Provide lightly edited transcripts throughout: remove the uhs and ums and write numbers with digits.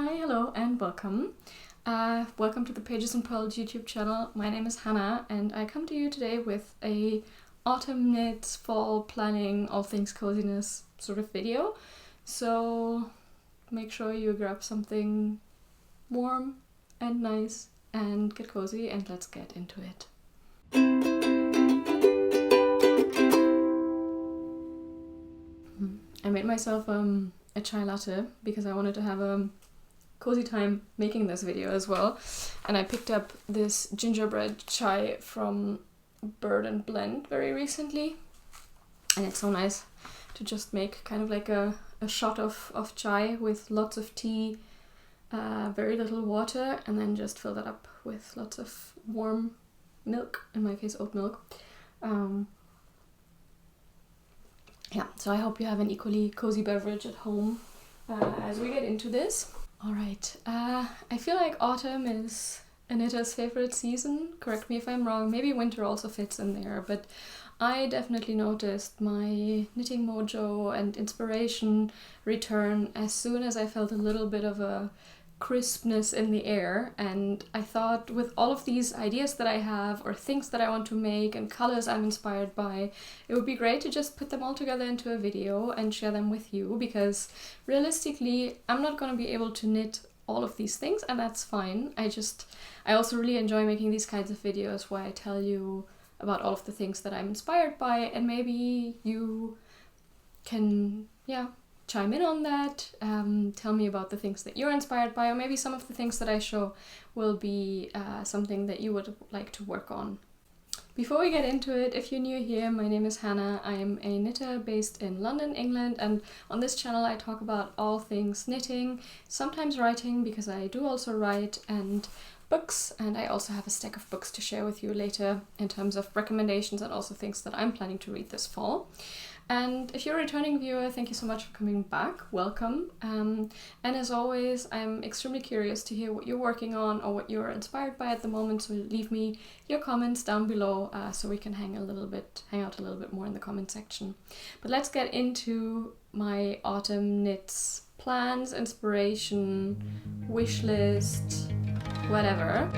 Hi, hello and welcome. Welcome to the Pages and Pearls YouTube channel. My name is Hannah and I come to you today with a autumn knits, fall planning, all things coziness sort of video. So make sure you grab something warm and nice and get cozy and let's get into it. I made myself a chai latte because I wanted to have a cozy time making this video as well, and I picked up this gingerbread chai from Bird and Blend very recently, and it's so nice to just make kind of like a shot of chai with lots of tea, very little water, and then just fill that up with lots of warm milk, in my case oat milk. Yeah, so I hope you have an equally cozy beverage at home as we get into this. Alright, I feel like autumn is a knitter's favorite season. Correct me if I'm wrong, maybe winter also fits in there, but I definitely noticed my knitting mojo and inspiration return as soon as I felt a little bit of a crispness in the air, and I thought with all of these ideas that I have or things that I want to make and colors I'm inspired by, it would be great to just put them all together into a video and share them with you, because realistically I'm not going to be able to knit all of these things, and that's fine. I also really enjoy making these kinds of videos where I tell you about all of the things that I'm inspired by, and maybe you can chime in on that, tell me about the things that you're inspired by, or maybe some of the things that I show will be something that you would like to work on. Before we get into it, if you're new here, my name is Hannah. I'm a knitter based in London, England, and on this channel I talk about all things knitting, sometimes writing because I do also write, and books, and I also have a stack of books to share with you later in terms of recommendations and also things that I'm planning to read this fall. And if you're a returning viewer, thank you so much for coming back. Welcome. And as always, I'm extremely curious to hear what you're working on or what you're inspired by at the moment. So leave me your comments down below so we can hang out a little bit more in the comment section. But let's get into my autumn knits plans, inspiration, wish list, whatever.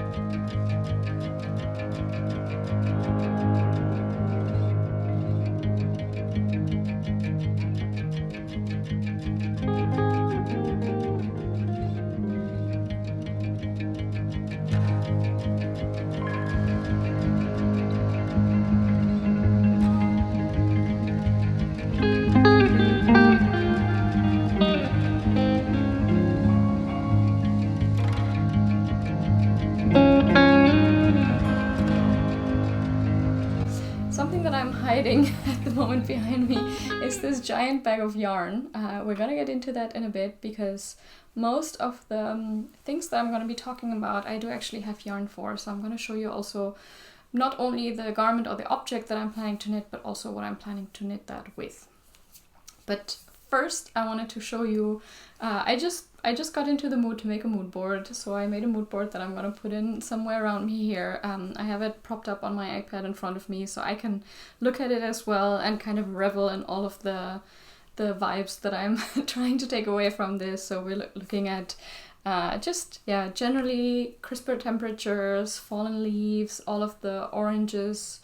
Something that I'm hiding at the moment behind me is this giant bag of yarn. We're gonna get into that in a bit because most of the things that I'm gonna be talking about I do actually have yarn for, so I'm gonna show you also not only the garment or the object that I'm planning to knit, but also what I'm planning to knit that with. But first I wanted to show you, I just got into the mood to make a mood board, so I made a mood board that I'm gonna put in somewhere around me here. I have it propped up on my iPad in front of me so I can look at it as well and kind of revel in all of the vibes that I'm trying to take away from this. So we're looking at generally crisper temperatures, fallen leaves, all of the oranges,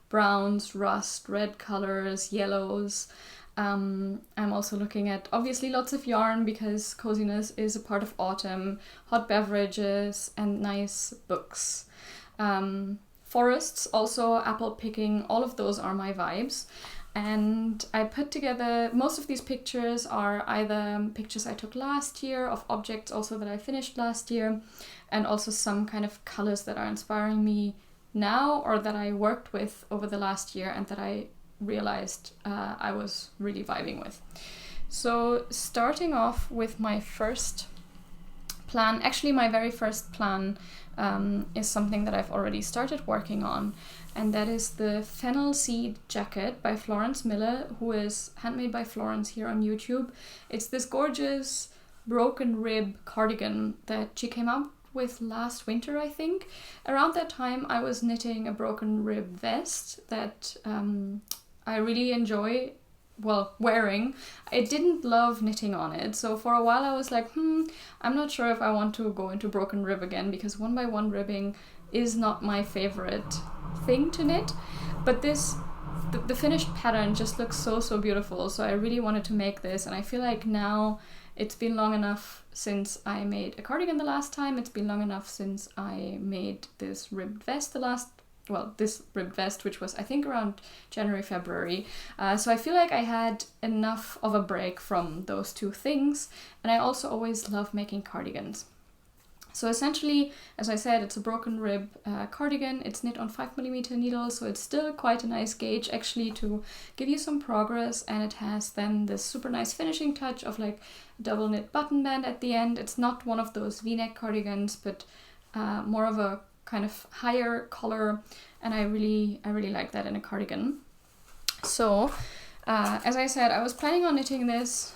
browns, rust, red colors, yellows. I'm also looking at obviously lots of yarn because coziness is a part of autumn, hot beverages and nice books. Forests, also apple picking, all of those are my vibes. And I put together, most of these pictures are either pictures I took last year of objects also that I finished last year, and also some kind of colors that are inspiring me now or that I worked with over the last year and that I realized I was really vibing with. So starting off with my first plan, actually my very first plan is something that I've already started working on, and that is the Fennel Seed Jacket by Florence Miller, who is Handmade by Florence here on YouTube. It's this gorgeous broken rib cardigan that she came up with last winter, I think. Around that time I was knitting a broken rib vest that I really enjoy wearing, I didn't love knitting on it. So for a while I was like, I'm not sure if I want to go into broken rib again, because 1x1 ribbing is not my favorite thing to knit. But the finished pattern just looks so beautiful. So I really wanted to make this, and I feel like now it's been long enough since I made a cardigan the last time. It's been long enough since I made this ribbed vest this ribbed vest, which was I think around January, February. So I feel like I had enough of a break from those two things, and I also always love making cardigans. So essentially, as I said, it's a broken rib cardigan. It's knit on 5mm needles, so it's still quite a nice gauge actually to give you some progress, and it has then this super nice finishing touch of like double knit button band at the end. It's not one of those v-neck cardigans, but more of a kind of higher collar, and I really like that in a cardigan. So as I said, I was planning on knitting this,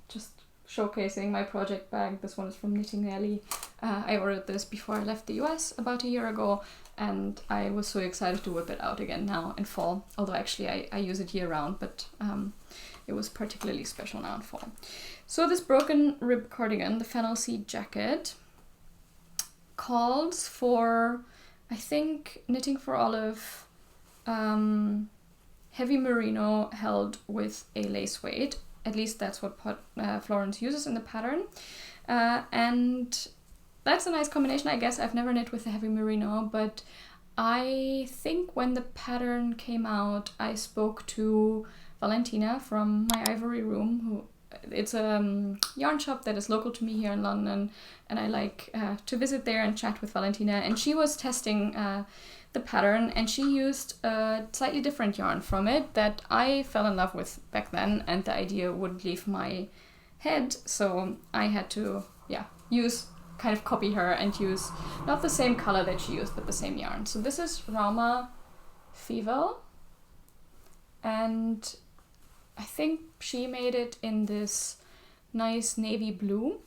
just showcasing my project bag. This one is from Knitting Nelly. I ordered this before I left the US about a year ago, and I was so excited to whip it out again now in fall, although actually I use it year round, but it was particularly special now in fall. So this broken rib cardigan, the Fennel seed jacket, calls for, I think, knitting for olive, heavy merino held with a lace weight. At least that's what Florence uses in the pattern. And that's a nice combination. I guess I've never knit with a heavy merino, but I think when the pattern came out, I spoke to Valentina from My Ivory Room, it's a yarn shop that is local to me here in London, and I like to visit there and chat with Valentina. And she was testing the pattern, and she used a slightly different yarn from it that I fell in love with back then, and the idea wouldn't leave my head. So I had to kind of copy her and use not the same color that she used, but the same yarn. So this is Rauma Rivel, and I think she made it in this nice navy blue.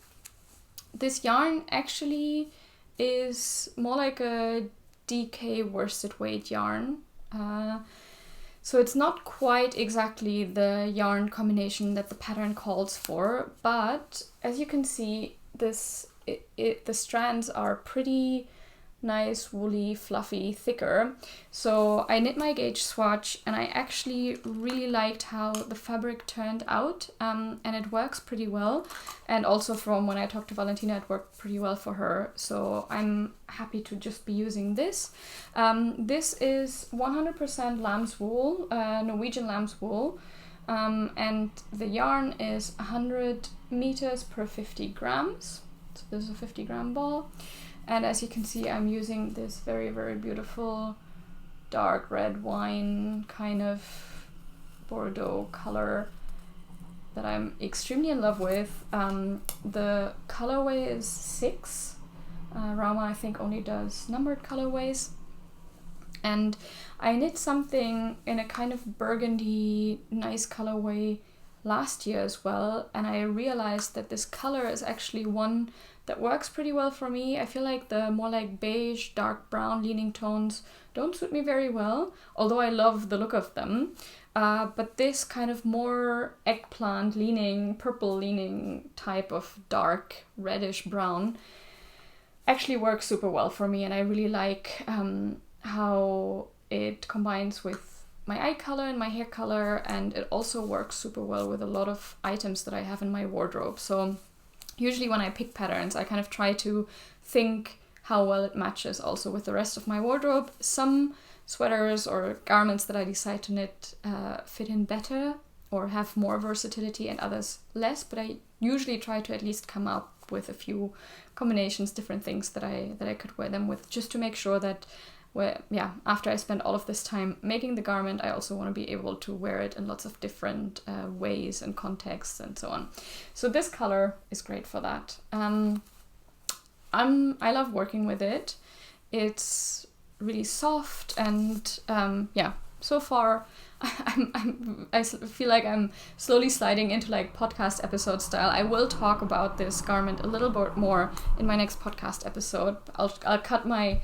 This yarn actually is more like a DK worsted weight yarn. So it's not quite exactly the yarn combination that the pattern calls for, but as you can see, the strands are pretty nice, woolly, fluffy, thicker. So I knit my gauge swatch, and I actually really liked how the fabric turned out, and it works pretty well. And also from when I talked to Valentina, it worked pretty well for her. So I'm happy to just be using this. This is 100% lamb's wool, Norwegian lamb's wool, and the yarn is 100 meters per 50 grams. So this is a 50 gram ball. And as you can see, I'm using this very, very beautiful dark red wine kind of Bordeaux color that I'm extremely in love with. The colorway is 6. Rauma, I think, only does numbered colorways. And I knit something in a kind of burgundy, nice colorway last year as well, and I realized that this color is actually one that works pretty well for me. I feel like the more like beige, dark brown leaning tones don't suit me very well, although I love the look of them. But this kind of more eggplant leaning, purple leaning type of dark reddish brown actually works super well for me, and I really like how it combines with my eye color and my hair color, and it also works super well with a lot of items that I have in my wardrobe. So usually when I pick patterns, I kind of try to think how well it matches also with the rest of my wardrobe. Some sweaters or garments that I decide to knit fit in better or have more versatility, and others less, but I usually try to at least come up with a few combinations, different things that I could wear them with, just to make sure that after I spend all of this time making the garment, I also want to be able to wear it in lots of different ways and contexts and so on. So this color is great for that. I love working with it. It's really soft, and so far I feel like I'm slowly sliding into like podcast episode style. I will talk about this garment a little bit more in my next podcast episode. I'll cut my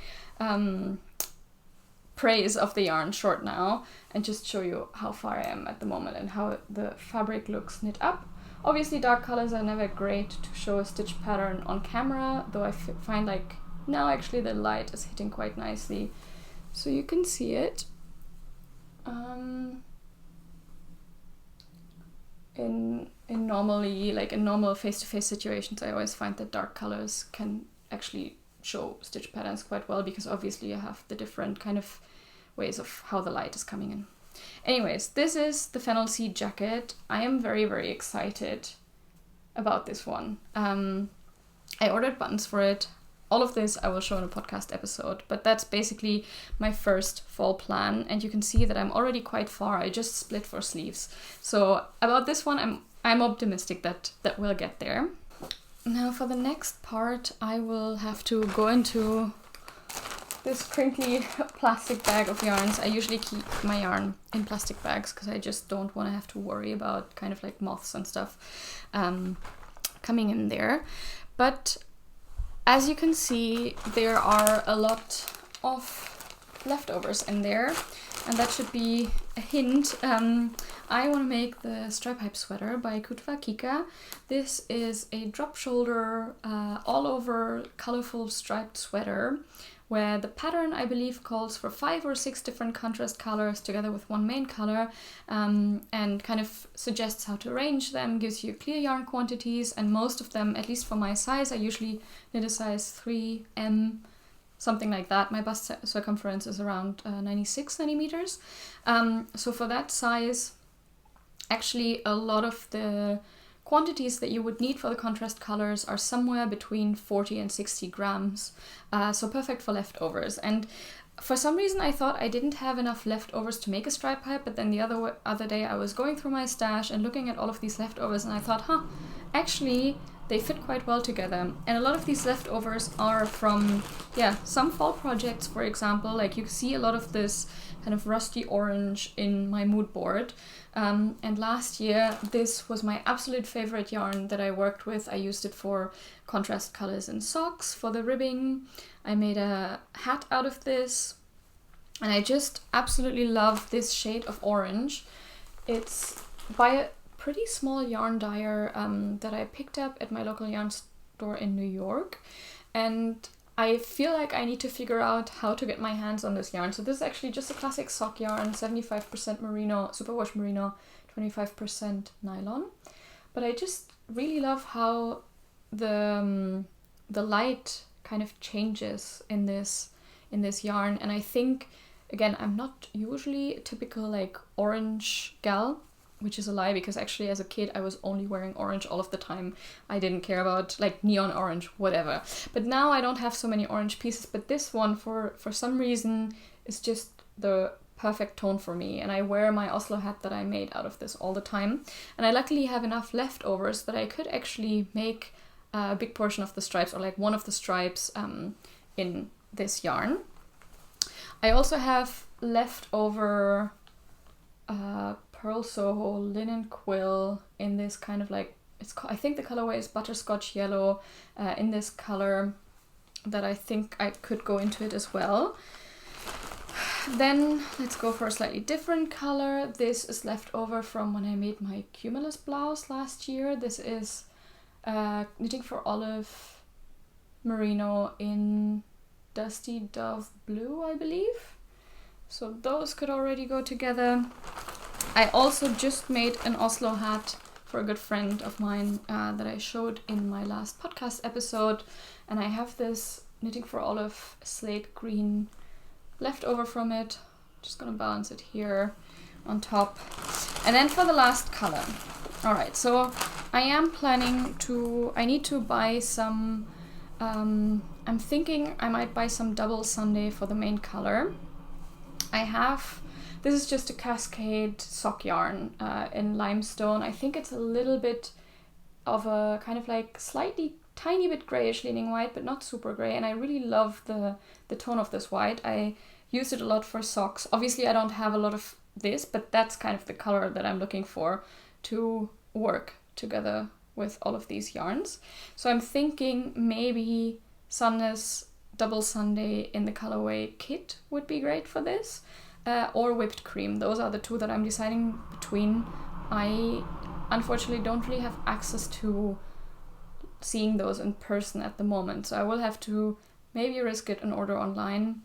praise of the yarn short now and just show you how far I am at the moment and how the fabric looks knit up. Obviously dark colors are never great to show a stitch pattern on camera, though I find like now actually the light is hitting quite nicely, so you can see it. In normal face-to-face situations, I always find that dark colors can actually show stitch patterns quite well, because obviously you have the different kind of ways of how the light is coming in. Anyways, this is the Fennel Seed jacket. I am very, very excited about this one. I ordered buttons for it. All of this I will show in a podcast episode, but that's basically my first fall plan, and you can see that I'm already quite far. I just split for sleeves. So about this one, I'm optimistic that we'll get there. Now for the next part, I will have to go into this crinkly plastic bag of yarns. I usually keep my yarn in plastic bags because I just don't want to have to worry about kind of like moths and stuff coming in there. But as you can see, there are a lot of leftovers in there, and that should be a hint. I want to make the stripe hype sweater by Kutva Kika. This is a drop shoulder, all over colorful striped sweater, where the pattern, I believe, calls for 5 or 6 different contrast colors together with one main color, and kind of suggests how to arrange them, gives you clear yarn quantities, and most of them, at least for my size, I usually knit a size 3M, something like that. My bust circumference is around 96 centimeters. So for that size, actually a lot of the quantities that you would need for the contrast colors are somewhere between 40 and 60 grams, so perfect for leftovers. And for some reason I thought I didn't have enough leftovers to make a stripe pipe, but then the other day I was going through my stash and looking at all of these leftovers, and I thought, actually they fit quite well together. And a lot of these leftovers are from, some fall projects, for example. Like you see a lot of this kind of rusty orange in my mood board. And last year, this was my absolute favorite yarn that I worked with. I used it for contrast colors and socks for the ribbing. I made a hat out of this, and I just absolutely love this shade of orange. It's by a pretty small yarn dyer that I picked up at my local yarn store in New York, and I feel like I need to figure out how to get my hands on this yarn. So this is actually just a classic sock yarn, 75% merino, superwash merino, 25% nylon. But I just really love how the light kind of changes in this yarn. And I think, again, I'm not usually a typical like orange gal, which is a lie, because actually as a kid I was only wearing orange all of the time. I didn't care about like neon orange, whatever. But now I don't have so many orange pieces, but this one for some reason is just the perfect tone for me, and I wear my Oslo hat that I made out of this all the time. And I luckily have enough leftovers that I could actually make a big portion of the stripes, or like one of the stripes in this yarn. I also have leftover Purl Soho linen quill in this kind of like, I think the colorway is butterscotch yellow, in this color that I think I could go into it as well. Then let's go for a slightly different color. This is left over from when I made my Cumulus blouse last year. This is Knitting for Olive merino in Dusty Dove blue, I believe. So those could already go together. I also just made an Oslo hat for a good friend of mine that I showed in my last podcast episode. And I have this Knitting for Olive slate green left over from it. Just gonna balance it here on top. And then for the last color. Alright, so I am planning to, I need to buy some, I'm thinking I might buy some double Sunday for the main color. This is just a Cascade sock yarn in limestone. I think it's a little bit of a kind of like slightly tiny bit grayish leaning white, but not super gray. And I really love the tone of this white. I use it a lot for socks. Obviously I don't have a lot of this, but that's kind of the color that I'm looking for to work together with all of these yarns. So I'm thinking maybe Sandnes Double Sundae in the colorway Kit would be great for this, or Whipped Cream. Those are the two that I'm deciding between. I unfortunately don't really have access to seeing those in person at the moment, so I will have to maybe risk it and order online,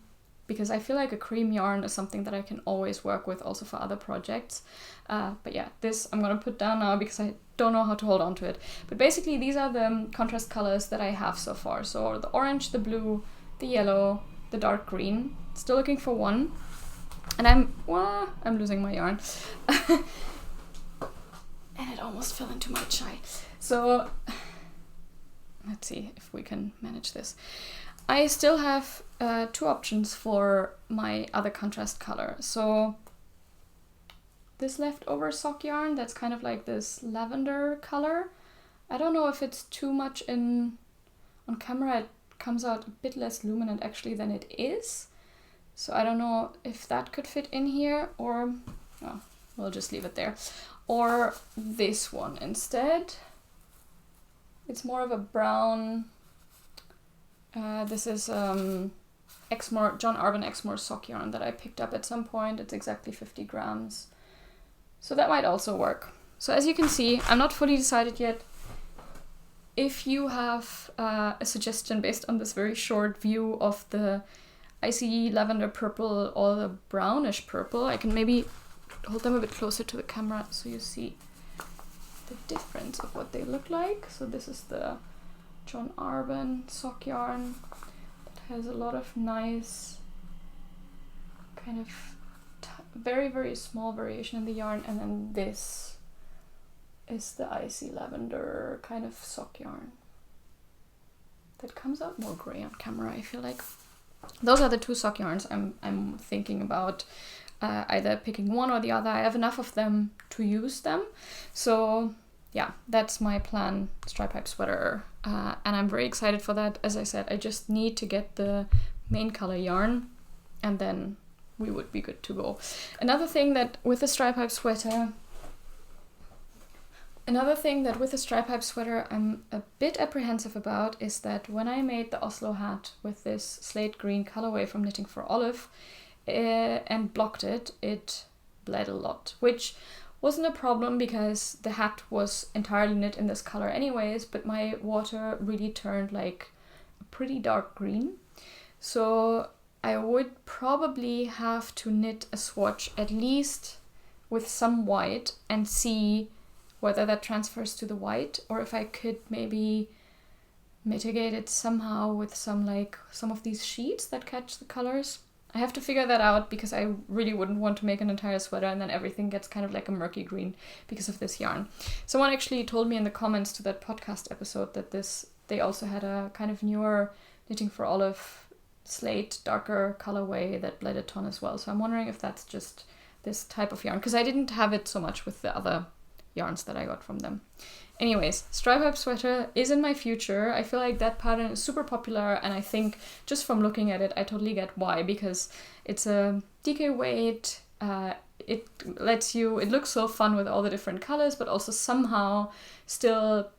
because I feel like a cream yarn is something that I can always work with also for other projects. But yeah, this I'm gonna put down now because I don't know how to hold on to it. But basically these are the contrast colors that I have so far. So the orange, the blue, the yellow, the dark green. Still looking for one. And I'm losing my yarn. And it almost fell into my chai. So let's see if we can manage this. I still have 2 options for my other contrast color. So this leftover sock yarn, that's kind of like this lavender color. I don't know if it's too much on camera. It comes out a bit less luminant actually than it is. So I don't know if that could fit in here, or we'll just leave it there. Or this one instead. It's more of a brown. This is Exmoor, John Arbon Exmoor sock yarn that I picked up at some point. It's exactly 50 grams. So that might also work. So as you can see, I'm not fully decided yet. If you have a suggestion based on this very short view of the icy lavender purple or the brownish purple, I can maybe hold them a bit closer to the camera so you see the difference of what they look like. So this is the John Arbon sock yarn that has a lot of nice kind of very, very small variation in the yarn, and then this is the icy lavender kind of sock yarn that comes out more gray on camera, I feel like. Those are the 2 sock yarns I'm thinking about either picking one or the other. I have enough of them to use them, so yeah, that's my plan, stripe pipe sweater, and I'm very excited for that. As I said, I just need to get the main color yarn and then we would be good to go. Another thing that with the stripe pipe sweater I'm a bit apprehensive about is that when I made the Oslo hat with this slate green colorway from Knitting for Olive and blocked it, it bled a lot, which wasn't a problem because the hat was entirely knit in this color anyways, but my water really turned like a pretty dark green. So I would probably have to knit a swatch at least with some white and see whether that transfers to the white, or if I could maybe mitigate it somehow with some of these sheets that catch the colors. I have to figure that out because I really wouldn't want to make an entire sweater and then everything gets kind of like a murky green because of this yarn. Someone actually told me in the comments to that podcast episode that they also had a kind of newer Knitting for Olive slate darker colorway that bled a ton as well. So I'm wondering if that's just this type of yarn, because I didn't have it so much with the other yarns that I got from them. Anyways, stripe pipe sweater is in my future. I feel like that pattern is super popular, and I think just from looking at it, I totally get why, because it's a DK weight. It looks so fun with all the different colors, but also somehow still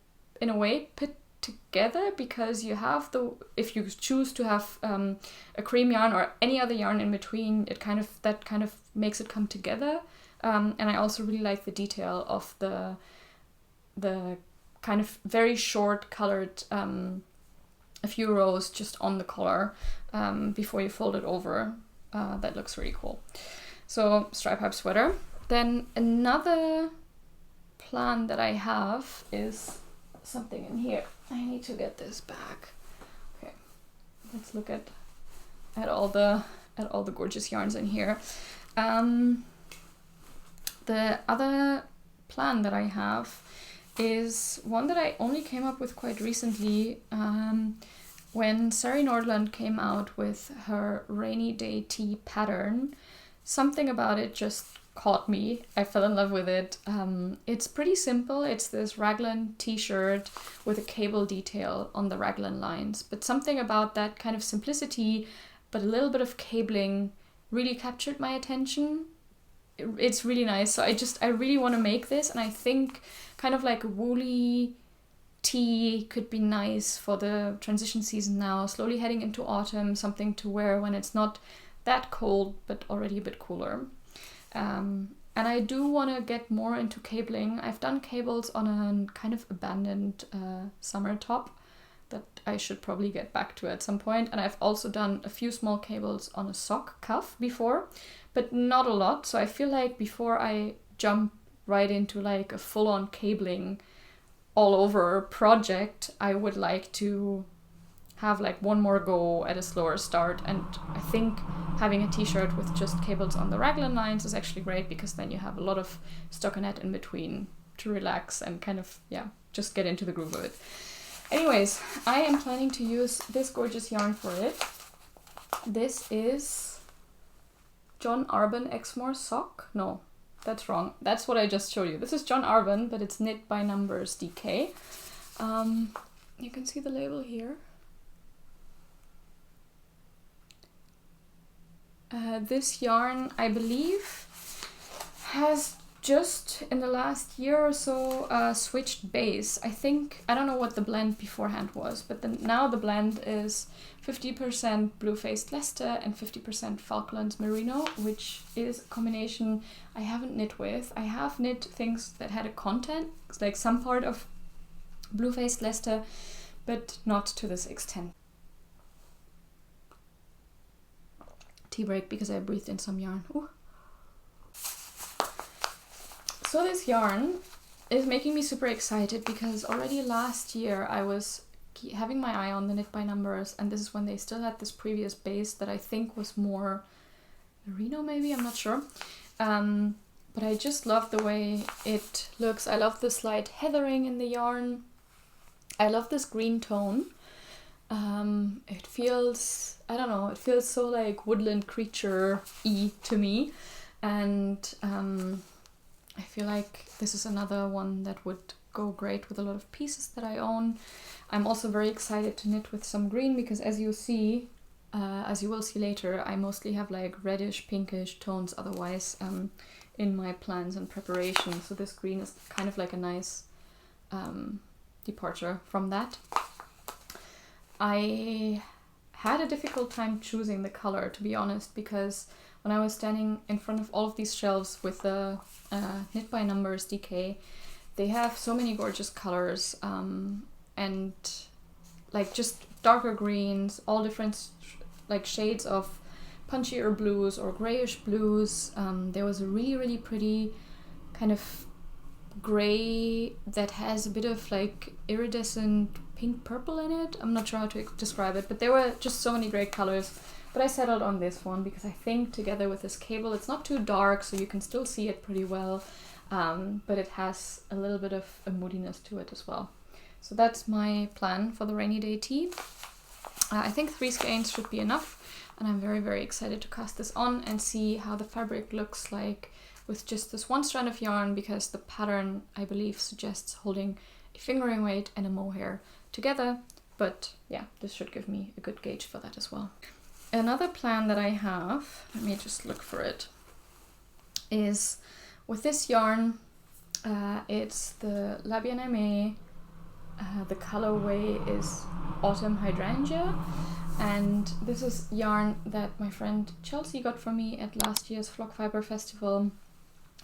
in a way put together, because you have if you choose to have a cream yarn or any other yarn in between, that kind of makes it come together. And I also really like the detail of the kind of very short colored a few rows just on the collar before you fold it over. That looks really cool. So stripe pipe sweater. Then another plan that I have is something in here. I need to get this back. Okay, let's look at all the gorgeous yarns in here. The other plan that I have is one that I only came up with quite recently when Sari Nordlund came out with her rainy day tea pattern. Something about it just caught me. I fell in love with it. It's pretty simple. It's this raglan t-shirt with a cable detail on the raglan lines, but something about that kind of simplicity but a little bit of cabling really captured my attention. It's really nice. So I really want to make this, and I think kind of like a woolly tee could be nice for the transition season now, slowly heading into autumn, something to wear when it's not that cold but already a bit cooler. And I do want to get more into cabling. I've done cables on a kind of abandoned summer top that I should probably get back to at some point. And I've also done a few small cables on a sock cuff before, but not a lot. So I feel like before I jump right into like a full-on cabling all over project, I would like to have like one more go at a slower start. And I think having a t-shirt with just cables on the raglan lines is actually great, because then you have a lot of stockinette in between to relax and kind of, yeah, just get into the groove of it. Anyways, I am planning to use this gorgeous yarn for it. This is John Arbon Exmoor sock. No, that's wrong. That's what I just showed you. This is John Arbon, but it's knit by numbers DK. You can see the label here. This yarn, I believe, has just in the last year or so switched base. I think, I don't know what the blend beforehand was, but now the blend is 50% blue-faced Leicester and 50% Falklands Merino, which is a combination I haven't knit with. I have knit things that had a content, like some part of blue-faced Leicester, but not to this extent. Tea break because I breathed in some yarn. Ooh. So this yarn is making me super excited, because already last year I was having my eye on the knit by numbers, and this is when they still had this previous base that I think was more merino maybe, I'm not sure. But I just love the way it looks. I love the slight heathering in the yarn. I love this green tone. It feels, I don't know, it feels so like woodland creature-y to me, and I feel like this is another one that would go great with a lot of pieces that I own. I'm also very excited to knit with some green, because as you will see later, I mostly have like reddish, pinkish tones otherwise in my plans and preparation. So this green is kind of like a nice departure from that. I had a difficult time choosing the color, to be honest, because when I was standing in front of all of these shelves with the knit by numbers DK, they have so many gorgeous colors, and like just darker greens, all different like shades of punchier blues or grayish blues. There was a really, really pretty kind of gray that has a bit of like iridescent pink purple in it. I'm not sure how to describe it, but there were just so many great colors. But I settled on this one because I think together with this cable, it's not too dark, so you can still see it pretty well, but it has a little bit of a moodiness to it as well. So that's my plan for the rainy day tee. I think 3 skeins should be enough, and I'm very, very excited to cast this on and see how the fabric looks like with just this one strand of yarn, because the pattern, I believe, suggests holding a fingering weight and a mohair together. But yeah, this should give me a good gauge for that as well. Another plan that I have, let me just look for it, is with this yarn. It's the Aimee. The colorway is Autumn Hydrangea, and this is yarn that my friend Chelsea got for me at last year's Flock Fiber Festival,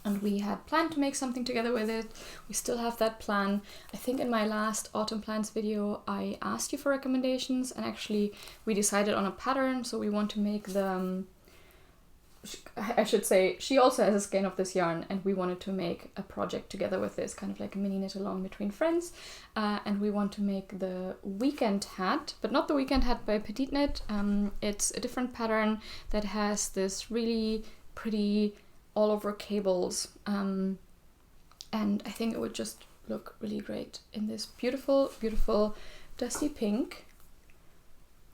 and we had planned to make something together with it. We still have that plan. I think in my last autumn plans video I asked you for recommendations, and actually we decided on a pattern. So we want to make the I should say, she also has a skein of this yarn, and we wanted to make a project together with this, kind of like a mini knit along between friends. And we want to make the weekend hat, but not the weekend hat by Petite Knit. It's a different pattern that has this really pretty all over cables. And I think it would just look really great in this beautiful, beautiful dusty pink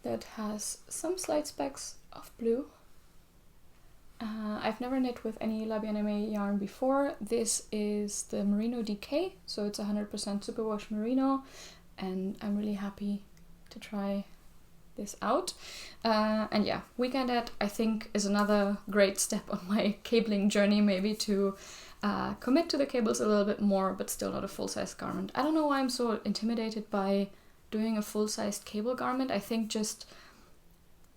that has some slight specks of blue. I've never knit with any Aimee yarn before. This is the Merino DK, so it's 100% superwash merino, and I'm really happy to try this out. And yeah, weekend hat I think is another great step on my cabling journey, maybe to commit to the cables a little bit more, but still not a full-size garment. I don't know why I'm so intimidated by doing a full-sized cable garment. I think just,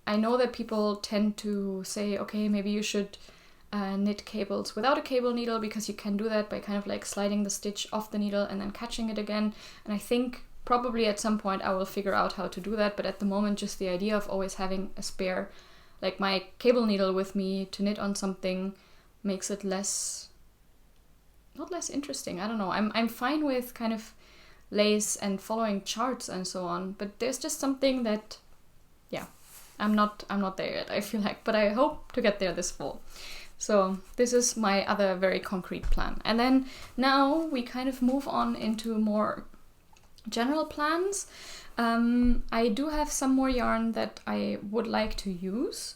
I know that people tend to say, okay, maybe you should knit cables without a cable needle, because you can do that by kind of like sliding the stitch off the needle and then catching it again. And I think probably at some point I will figure out how to do that, but at the moment just the idea of always having a spare, like my cable needle with me to knit on something, makes it less, not less interesting, I don't know. I'm fine with kind of lace and following charts and so on, but there's just something that, yeah, I'm not there yet, I feel like, but I hope to get there this fall. So this is my other very concrete plan. And then now we kind of move on into more general plans. I do have some more yarn that I would like to use,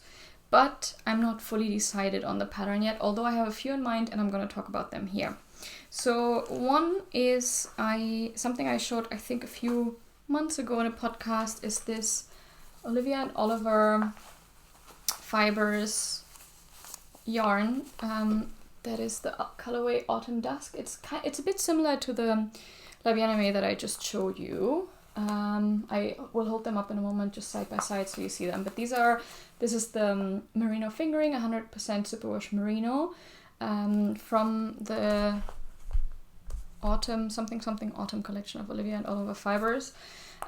but I'm not fully decided on the pattern yet, although I have a few in mind and I'm going to talk about them here. So one is something I showed I think a few months ago in a podcast, is this Olivia and Oliver Fibers yarn. That is the colorway Autumn Dusk. It's a bit similar to the Aimee that I just showed you. I will hold them up in a moment just side by side so you see them. But this is the Merino fingering, 100% superwash Merino, from the autumn collection of Olivia and Oliver Fibers,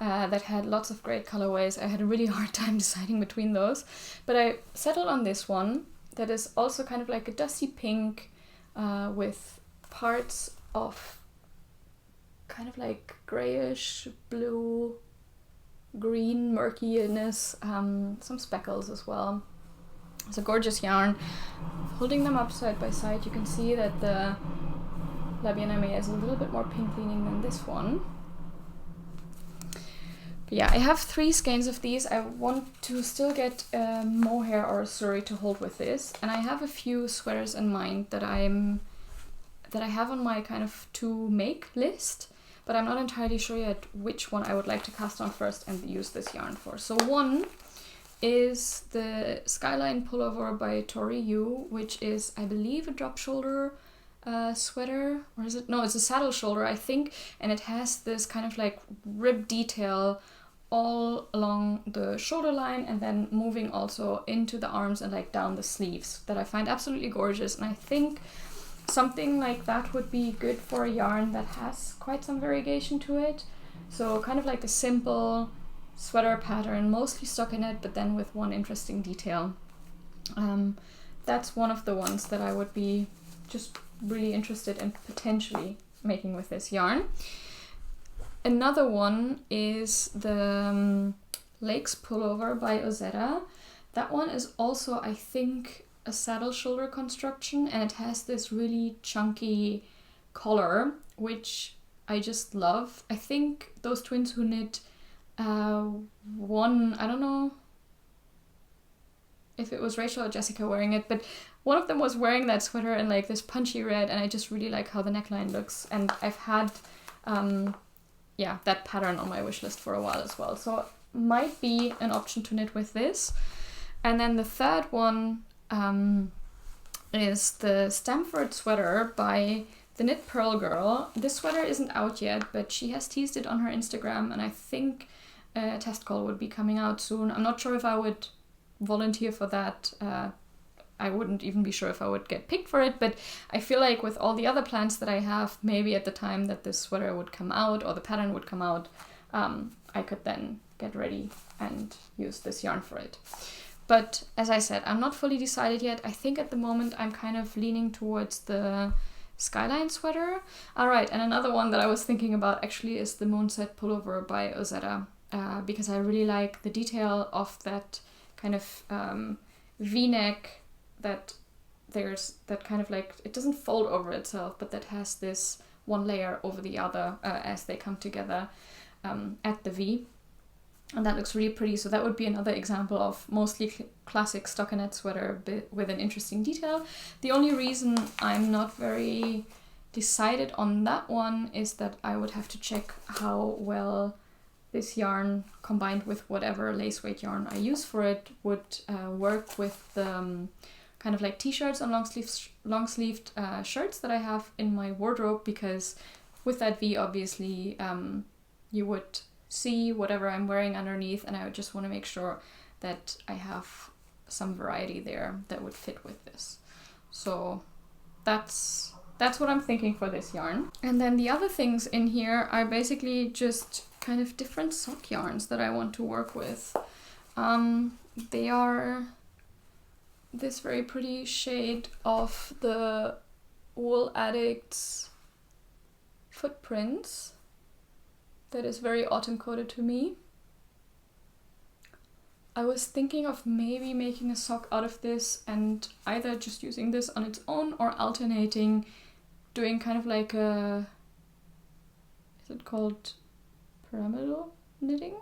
that had lots of great colorways. I had a really hard time deciding between those, but I settled on this one that is also kind of like a dusty pink, with parts of kind of like grayish, blue, green murkiness, some speckles as well. It's a gorgeous yarn. Holding them up side by side, you can see that the Aimee is a little bit more pink leaning than this one. But yeah, I have 3 skeins of these. I want to still get a mohair or a suri to hold with this, and I have a few sweaters in mind that I have on my kind of to make list, but I'm not entirely sure yet which one I would like to cast on first and use this yarn for. So one is the Skyline Pullover by Tori Yu, which is, I believe, a drop shoulder sweater, or is it? No, it's a saddle shoulder, I think, and it has this kind of like rib detail all along the shoulder line and then moving also into the arms and like down the sleeves, that I find absolutely gorgeous. And I think something like that would be good for a yarn that has quite some variegation to it. So kind of like a simple sweater pattern, mostly stockinette, but then with one interesting detail. That's one of the ones that I would be just really interested in potentially making with this yarn. Another one is the Lakes Pullover by Ozetta. That one is also, I think, a saddle shoulder construction, and it has this really chunky collar, which I just love. I think those twins who knit one, I don't know if it was Rachel or Jessica wearing it, but one of them was wearing that sweater in like this punchy red, and I just really like how the neckline looks. And I've had that pattern on my wish list for a while as well, so might be an option to knit with this. And then the third one is the Stamford sweater by the Knit Purl Girl. This sweater isn't out yet, but she has teased it on her Instagram, and I think a test call would be coming out soon. I'm not sure if I would volunteer for that. I wouldn't even be sure if I would get picked for it, but I feel like with all the other plans that I have, maybe at the time that this sweater would come out or the pattern would come out, I could then get ready and use this yarn for it. But as I said, I'm not fully decided yet. I think at the moment I'm kind of leaning towards the Skyline sweater. Alright, and another one that I was thinking about actually is the Moonset Pullover by Ozetta, because I really like the detail of that kind of V-neck, that there's that kind of like, it doesn't fold over itself, but that has this one layer over the other as they come together at the V. And that looks really pretty. So that would be another example of mostly classic stockinette sweater with an interesting detail. The only reason I'm not very decided on that one is that I would have to check how well this yarn combined with whatever lace weight yarn I use for it would work with the kind of like t-shirts and long sleeved shirts that I have in my wardrobe, because with that V, obviously, you would see whatever I'm wearing underneath, and I would just want to make sure that I have some variety there that would fit with this. So that's what I'm thinking for this yarn. And then the other things in here are basically just kind of different sock yarns that I want to work with. They are this very pretty shade of the Wool Addicts Footprints that is very autumn coated to me. I was thinking of maybe making a sock out of this and either just using this on its own or alternating, doing kind of like a, is it called pyramidal knitting?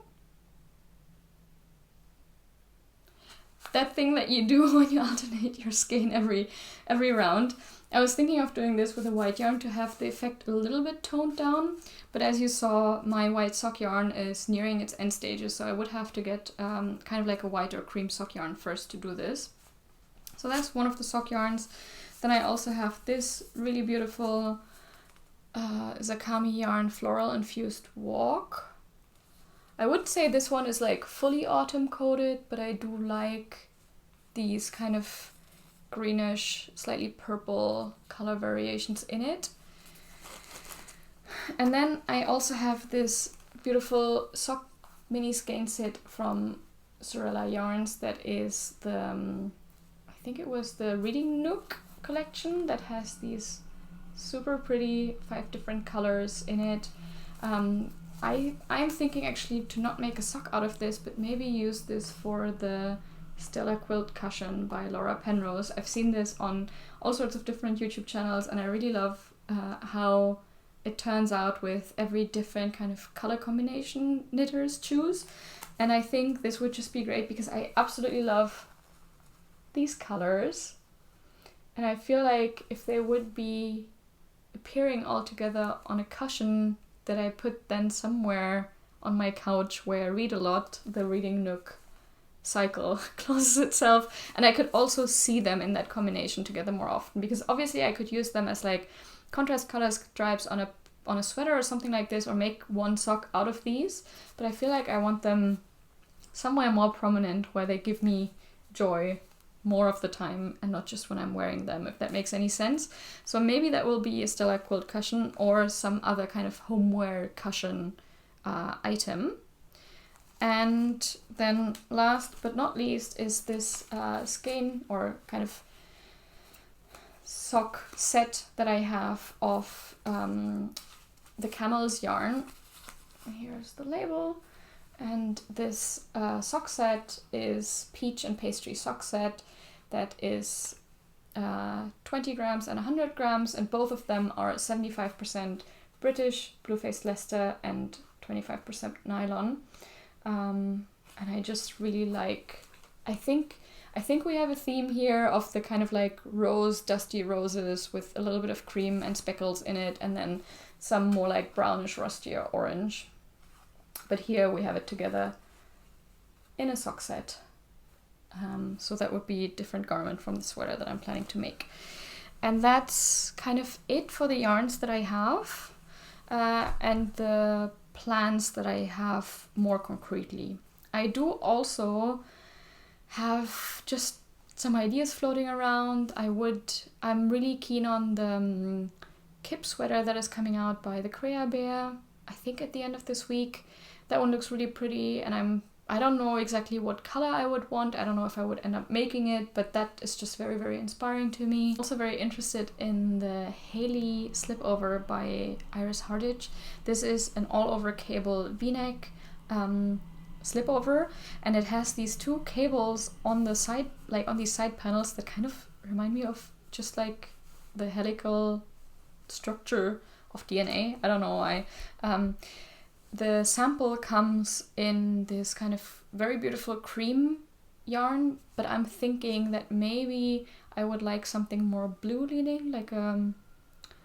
That thing that you do when you alternate your skein every round. I was thinking of doing this with a white yarn to have the effect a little bit toned down, but as you saw, my white sock yarn is nearing its end stages, so I would have to get kind of like a white or cream sock yarn first to do this. So that's one of the sock yarns. Then I also have this really beautiful Zakami yarn floral infused walk. I would say this one is like fully autumn coated, but I do like these kind of greenish, slightly purple color variations in it. And then I also have this beautiful sock mini skein set from Sorella Yarns that is the, I think it was the Reading Nook collection that has these super pretty 5 different colors in it. I'm thinking actually to not make a sock out of this, but maybe use this for the Stella Quilt Cushion by Laura Penrose. I've seen this on all sorts of different YouTube channels, and I really love how it turns out with every different kind of color combination knitters choose. And I think this would just be great because I absolutely love these colors. And I feel like if they would be appearing all together on a cushion that I put then somewhere on my couch where I read a lot, the Reading Nook cycle closes itself, and I could also see them in that combination together more often, because obviously I could use them as like contrast color stripes on a sweater or something like this, or make one sock out of these, but I feel like I want them somewhere more prominent where they give me joy more of the time and not just when I'm wearing them, if that makes any sense. So maybe that will be a Stella Quilt cushion or some other kind of homeware cushion item. And then last but not least is this skein or kind of sock set that I have of the Camel's yarn. Here's the label. And this sock set is Peach and Pastry sock set that is 20 grams and 100 grams, and both of them are 75% British, blue-faced Leicester, and 25% nylon. And I just really like, I think we have a theme here of the kind of like rose, dusty roses with a little bit of cream and speckles in it, and then some more like brownish, rustier orange. But here we have it together in a sock set. So that would be a different garment from the sweater that I'm planning to make. And that's kind of it for the yarns that I have. And the plans that I have more concretely. I do also have just some ideas floating around. I'm really keen on the Kip sweater that is coming out by the Crea Bear, I think at the end of this week. That one looks really pretty, and I don't know exactly what color I would want. I don't know if I would end up making it, but that is just very, very inspiring to me. Also very interested in the Haley Slipover by Iris Hardage. This is an all-over cable v-neck slipover, and it has these 2 cables on the side, like on these side panels that kind of remind me of just like the helical structure of DNA. I don't know why. The sample comes in this kind of very beautiful cream yarn, but I'm thinking that maybe I would like something more blue leaning, like I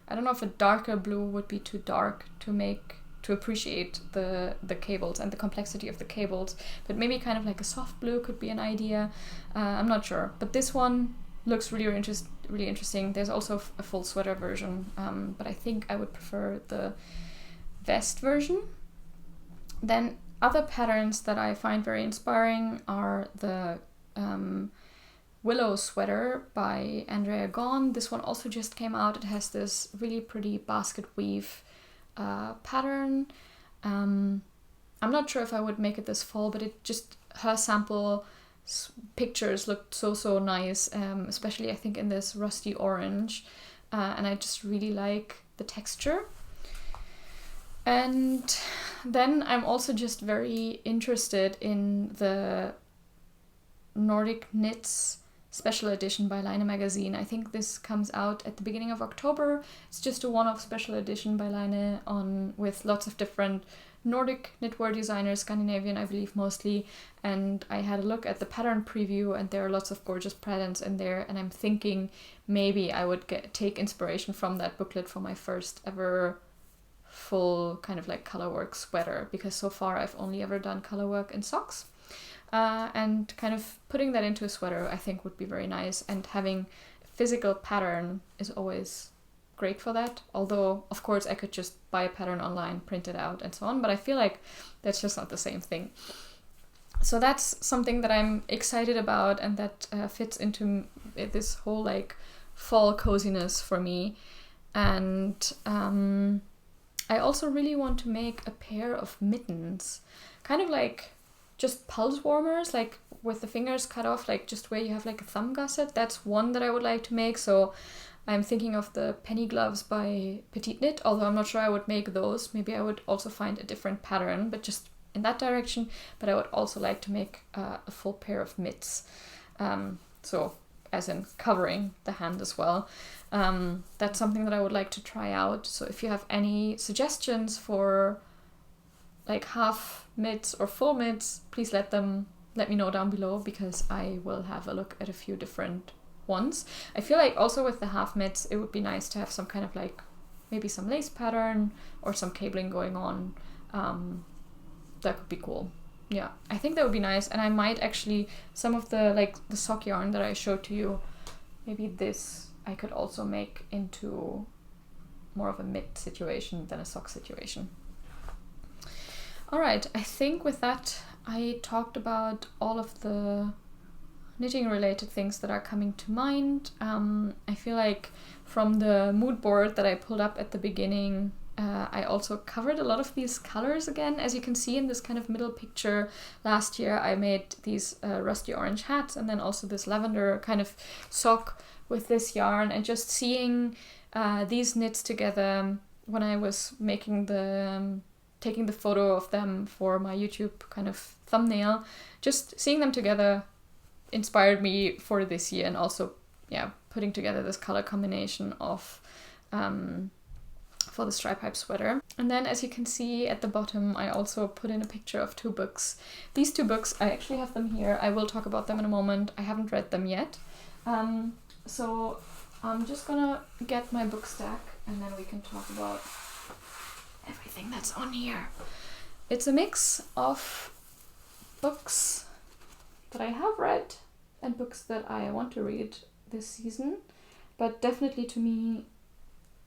don't know if a darker blue would be too dark to appreciate the cables and the complexity of the cables, but maybe kind of like a soft blue could be an idea. I'm not sure, but this one looks really interesting. There's also a full sweater version, but I think I would prefer the vest version. Then other patterns that I find very inspiring are the Willow sweater by Andrea Gone. This one also just came out. It has this really pretty basket weave pattern. I'm not sure if I would make it this fall, but her sample pictures looked so nice, especially I think in this rusty orange, and I just really like the texture. And then I'm also just very interested in the Nordic Knits special edition by Line magazine. I think this comes out at the beginning of October. It's just a one-off special edition by Line with lots of different Nordic knitwear designers, Scandinavian I believe mostly, and I had a look at the pattern preview and there are lots of gorgeous patterns in there, and I'm thinking maybe I would take inspiration from that booklet for my first ever full kind of like colorwork sweater, because so far I've only ever done colorwork in socks, and kind of putting that into a sweater I think would be very nice, and having a physical pattern is always great for that, although of course I could just buy a pattern online, print it out and so on, but I feel like that's just not the same thing. So that's something that I'm excited about, and that fits into this whole like fall coziness for me. And I also really want to make a pair of mittens, kind of like just pulse warmers, like with the fingers cut off, like just where you have like a thumb gusset. That's one that I would like to make. So I'm thinking of the penny gloves by Petite Knit, although I'm not sure I would make those. Maybe I would also find a different pattern, but just in that direction. But I would also like to make a full pair of mitts. So as in covering the hand as well. That's something that I would like to try out. So if you have any suggestions for like half mitts or full mitts, please let me know down below, because I will have a look at a few different ones. I feel like also with the half mitts it would be nice to have some kind of like maybe some lace pattern or some cabling going on. That could be cool. Yeah, I think that would be nice. And I might actually, some of the like the sock yarn that I showed to you, maybe this I could also make into more of a mitt situation than a sock situation. Alright, I think with that I talked about all of the knitting related things that are coming to mind. I feel like from the mood board that I pulled up at the beginning, I also covered a lot of these colors again. As you can see in this kind of middle picture, last year I made these rusty orange hats, and then also this lavender kind of sock with this yarn, and just seeing these knits together when I was making taking the photo of them for my YouTube kind of thumbnail, just seeing them together inspired me for this year, and also putting together this color combination of for the stripe hype sweater. And then as you can see at the bottom, I also put in a picture of two books. These two books, I actually have them here. I will talk about them in a moment. I haven't read them yet. So I'm just gonna get my book stack and then we can talk about everything that's on here. It's a mix of books that I have read and books that I want to read this season, but definitely to me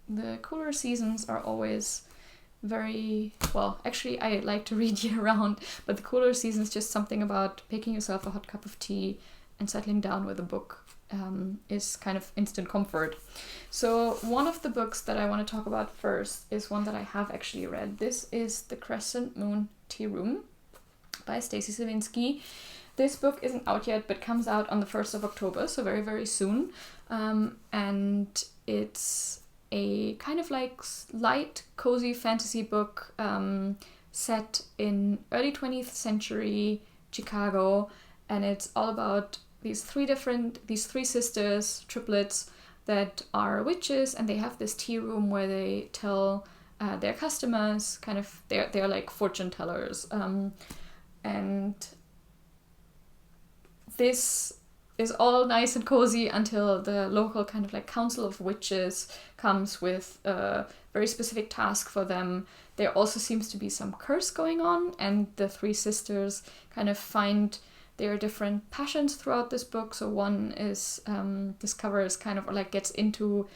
the cooler seasons are always very, well, actually I like to read year round, but the cooler seasons, just something about picking yourself a hot cup of tea and settling down with a book is kind of instant comfort. So one of the books that I want to talk about first is one that I have actually read. This is The Crescent Moon Tearoom by Stacy Sivinsky. This book isn't out yet, but comes out on the 1st of October, so very, very soon. And it's a kind of like light, cozy fantasy book set in early 20th century Chicago. And it's all about these three sisters, triplets, that are witches, and they have this tea room where they tell their customers, kind of, they're like fortune tellers. And this is all nice and cozy until the local kind of like council of witches comes with a very specific task for them. There also seems to be some curse going on, and the three sisters kind of find there are different passions throughout this book. So one is, this cover is kind of like gets into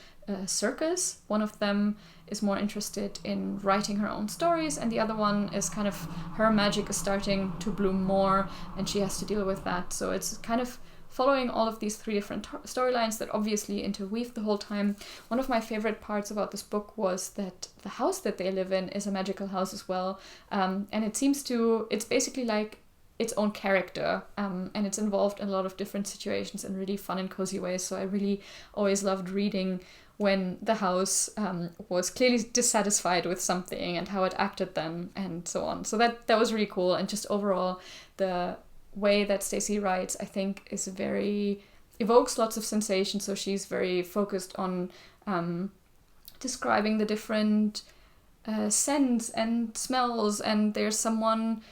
circus. One of them is more interested in writing her own stories, and the other one is kind of her magic is starting to bloom more and she has to deal with that. So it's kind of following all of these three different storylines that obviously interweave the whole time. One of my favorite parts about this book was that the house that they live in is a magical house as well. And it's basically like its own character, and it's involved in a lot of different situations in really fun and cozy ways. So I really always loved reading when the house was clearly dissatisfied with something and how it acted then and so on. So that was really cool. And just overall, the way that Stacy writes, I think, evokes lots of sensations. So she's very focused on describing the different scents and smells, and there's someone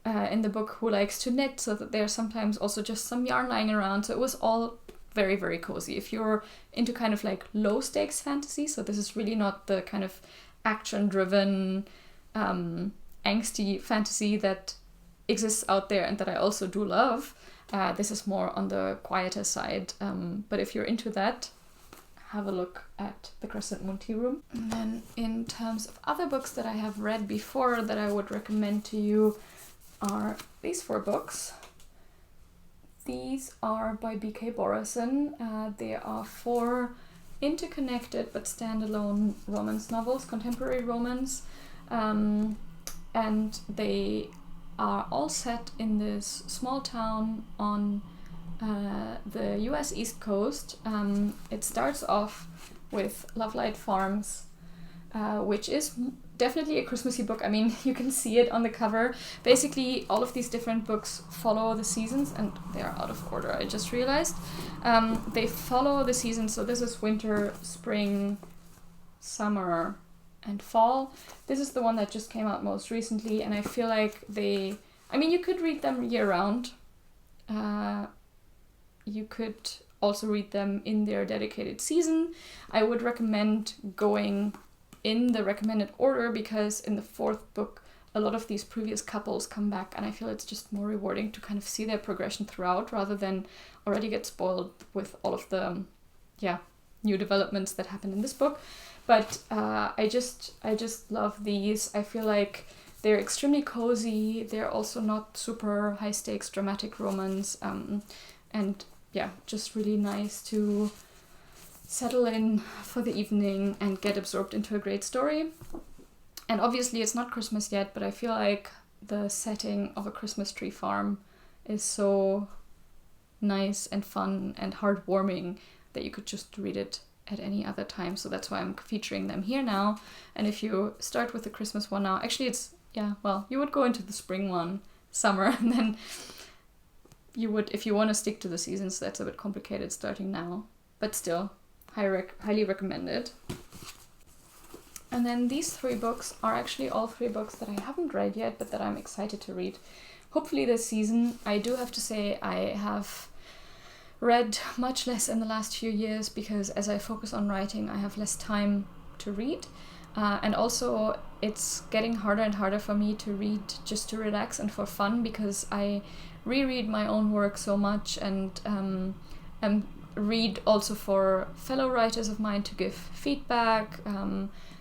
in the book who likes to knit, so that there's sometimes also just some yarn lying around. So it was all very, very cozy. If you're into kind of like low stakes fantasy, so this is really not the kind of action driven angsty fantasy that exists out there and that I also do love. This is more on the quieter side. But if you're into that, have a look at the Crescent Moon Tearoom. And then in terms of other books that I have read before that I would recommend to you are these 4 books. These are by B.K. Borison. They are 4 interconnected but standalone romance novels, contemporary romance. And they are all set in this small town on the US East Coast. It starts off with Lovelight Farms, which is definitely a Christmassy book. I mean, you can see it on the cover. Basically, all of these different books follow the seasons, and they are out of order, I just realized. They follow the seasons, so this is winter, spring, summer, and fall. This is the one that just came out most recently, and I feel like you could read them year-round. You could also read them in their dedicated season. I would recommend going in the recommended order, because in the 4th book a lot of these previous couples come back, and I feel it's just more rewarding to kind of see their progression throughout rather than already get spoiled with all of the new developments that happen in this book. But I just love these. I feel like they're extremely cozy. They're also not super high stakes dramatic romance, and just really nice to settle in for the evening and get absorbed into a great story. And obviously it's not Christmas yet, but I feel like the setting of a Christmas tree farm is so nice and fun and heartwarming that you could just read it at any other time. So that's why I'm featuring them here now. And if you start with the Christmas one now, actually you would go into the spring one, summer, and then you would, if you want to stick to the seasons, that's a bit complicated starting now, but still highly recommended. And then these 3 books are actually all 3 books that I haven't read yet, but that I'm excited to read. Hopefully this season. I do have to say I have read much less in the last few years, because as I focus on writing, I have less time to read. And also it's getting harder and harder for me to read just to relax and for fun, because I reread my own work so much, and read also for fellow writers of mine to give feedback,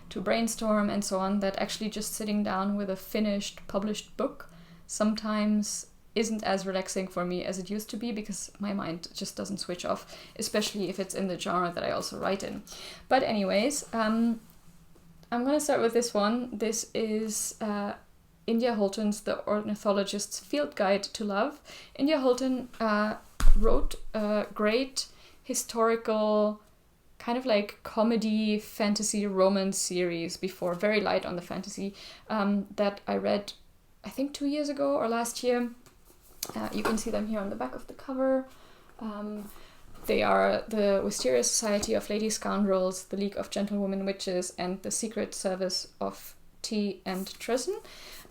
to brainstorm and so on, that actually just sitting down with a finished published book sometimes isn't as relaxing for me as it used to be, because my mind just doesn't switch off, especially if it's in the genre that I also write in. But anyways, I'm going to start with this one. This is India Holton's The Ornithologist's Field Guide to Love. India Holton wrote a great historical kind of like comedy, fantasy, romance series before, very light on the fantasy, that I read, I think 2 years ago or last year. You can see them here on the back of the cover. They are the Wisteria Society of Lady Scoundrels, the League of Gentlewomen Witches, and the Secret Service of Tea and Treason.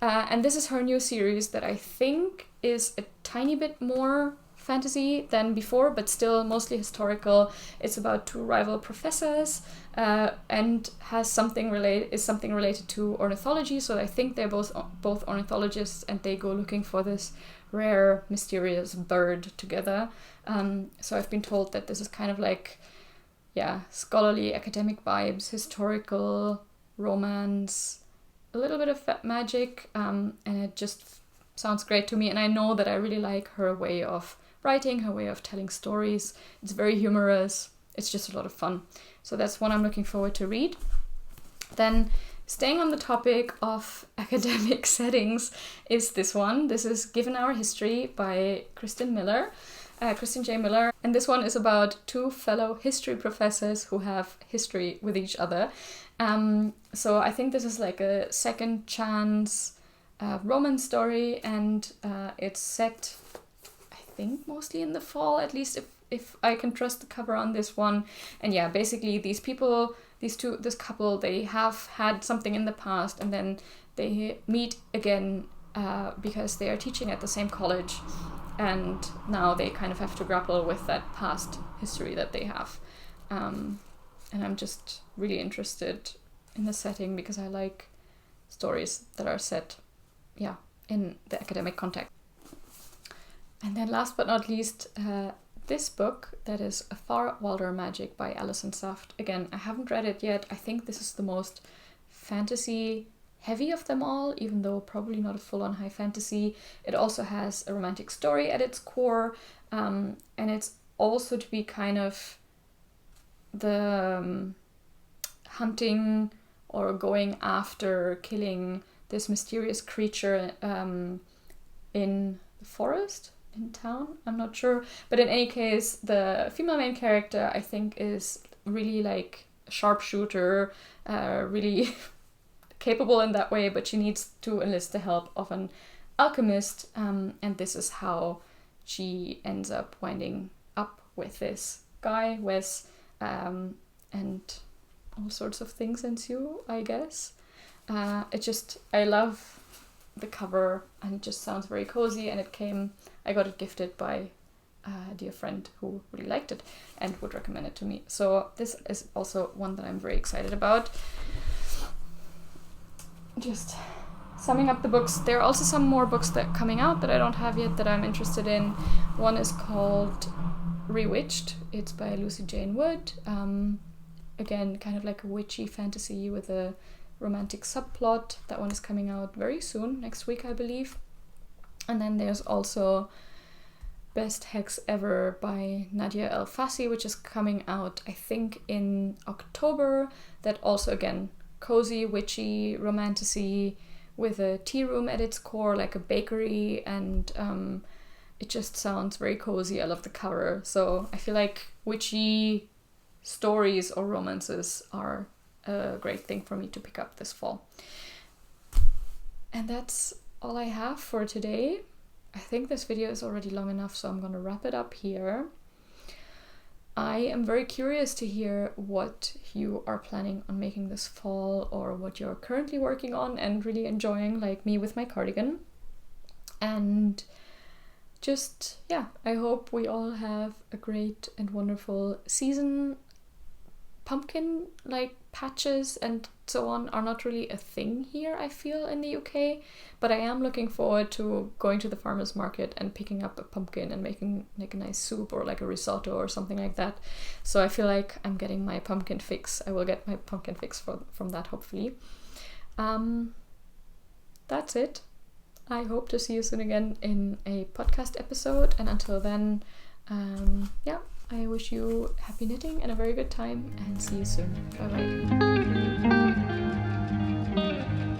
And this is her new series that I think is a tiny bit more fantasy than before, but still mostly historical. It's about two rival professors and is something related to ornithology. So I think they're both ornithologists, and they go looking for this rare, mysterious bird together. So I've been told that this is kind of like, scholarly, academic vibes, historical, romance, a little bit of magic, and it just sounds great to me. And I know that I really like her way of writing, her way of telling stories. It's very humorous. It's just a lot of fun. So that's one I'm looking forward to read. Then, staying on the topic of academic settings is this one. This is Given Our History by Kristen J. Miller. And this one is about two fellow history professors who have history with each other. So I think this is like a second chance romance story, and it's set, I think, mostly in the fall, at least if I can trust the cover on this one. And yeah, basically this couple, they have had something in the past, and then they meet again because they are teaching at the same college, and now they kind of have to grapple with that past history that they have. And I'm just really interested in the setting because I like stories that are set, in the academic context. And then last but not least, this book that is Wer Magic by Alison Saft. Again, I haven't read it yet. I think this is the most fantasy heavy of them all, even though probably not a full-on high fantasy. It also has a romantic story at its core, and it's also to be kind of the hunting or going after killing this mysterious creature in the forest, in town, I'm not sure. But in any case, the female main character, I think, is really like a sharpshooter, really capable in that way, but she needs to enlist the help of an alchemist, and this is how she ends up winding up with this guy, Wes, and all sorts of things ensue, I guess. I love the cover, and it just sounds very cozy, and I got it gifted by a dear friend who really liked it and would recommend it to me. So this is also one that I'm very excited about. Just summing up the books, there are also some more books that are coming out that I don't have yet that I'm interested in. One is called Rewitched. It's by Lucy Jane Wood. Again, kind of like a witchy fantasy with a romantic subplot. That one is coming out very soon, next week, I believe. And then there's also Best Hex Ever by Nadia El Fassi, which is coming out, I think, in October. That also, again, cozy, witchy, romantasy with a tea room at its core, like a bakery, and it just sounds very cozy. I love the cover. So I feel like witchy stories or romances are a great thing for me to pick up this fall. And that's all I have for today. I think this video is already long enough, so I'm gonna wrap it up here. I am very curious to hear what you are planning on making this fall, or what you're currently working on and really enjoying, like me with my cardigan. And just, I hope we all have a great and wonderful season. Pumpkin like patches and so on are not really a thing here, I feel, in the UK, but I am looking forward to going to the farmer's market and picking up a pumpkin and making like a nice soup or like a risotto or something like that. So I feel like I'm getting my pumpkin fix. I will get my pumpkin fix from that, hopefully. That's it. I hope to see you soon again in a podcast episode, and until then, I wish you happy knitting and a very good time, and see you soon. Bye bye.